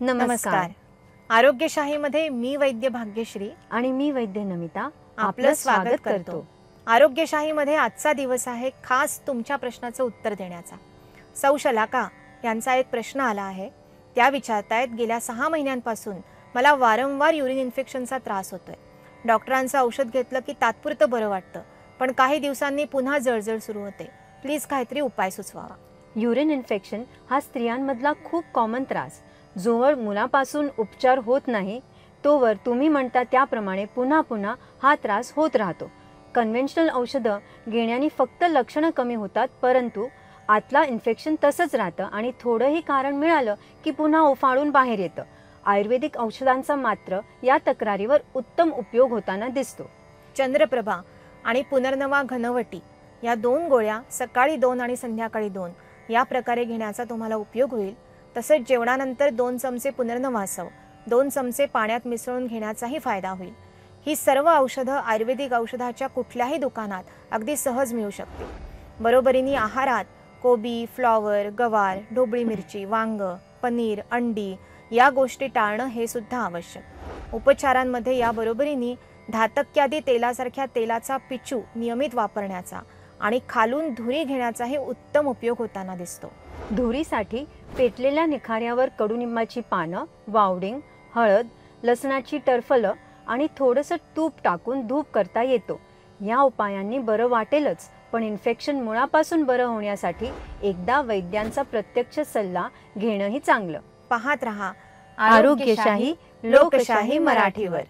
नमस्कार. आरोग्यशाहीमध्ये मी वैद्य भाग्यश्री आणि मी वैद्य नमिता आपलं स्वागत करतो. आरोग्यशाहीमध्ये आजचा दिवस आहे खास तुमच्या प्रश्नाचं उत्तर देण्याचा. सौ शलाका यांचा एक प्रश्न आला आहे. त्या विचारतायत, गेल्या 6 महिन्यांपासून मला वारंवार युरिन इन्फेक्शनचा त्रास होतोय. डॉक्टरांचं औषध घेतलं की तात्पुरतं बरं वाटतं, पण काही दिवसांनी पुन्हा जळजळ सुरू होते. प्लीज काहीतरी उपाय सुचवावा. युरिन इन्फेक्शन हा स्त्रियांमधला खूप कॉमन त्रास. जोवर मुलापासून उपचार होत नाही तोवर तुम्ही म्हणता त्याप्रमाणे पुन्हा पुन्हा हा त्रास होत राहतो. कन्व्हेन्शनल औषधं घेण्याने फक्त लक्षणं कमी होतात, परंतु आतला इन्फेक्शन तसंच राहतं आणि थोडंही कारण मिळालं की पुन्हा ओफाळून बाहेर येतं. आयुर्वेदिक औषधांचा मात्र या तक्रारीवर उत्तम उपयोग होताना दिसतो. चंद्रप्रभा आणि पुनर्नवा घनवटी या 2 गोळ्या सकाळी 2 आणि संध्याकाळी 2 या प्रकारे घेण्याचा तुम्हाला उपयोग होईल. तसेच जेवणानंतर 2 चमचे पुनर्नवासव 2 चमचे पाण्यात मिसळून घेण्याचाही फायदा होईल. ही सर्व औषधं आयुर्वेदिक औषधाच्या कुठल्याही दुकानात अगदी सहज मिळू शकते. बरोबरीने आहारात कोबी, फ्लॉवर, गवार, ढोबळी मिरची, वांग, पनीर, अंडी या गोष्टी टाळणं हे सुद्धा आवश्यक. उपचारांमध्ये या बरोबरीने धातक्यादी तेलासारख्या तेलाचा पिचू नियमित वापरण्याचा आणि खालून धुरी घेण्याचाही उत्तम उपयोग होताना दिसतो. धुरीसाठी पेटलेल्या निखाऱ्यावर कडुनिंबाची पानं, वावडिंग, हळद, लसणाची टरफलं आणि थोडंसं तूप टाकून धूप करता येतो. या उपायांनी बरं वाटेलच, पण इन्फेक्शन मुळापासून बरं होण्यासाठी एकदा वैद्यांचा प्रत्यक्ष सल्ला घेणंही चांगलं. पाहत रहा आरोग्यशाही लोकशाही मराठीवर.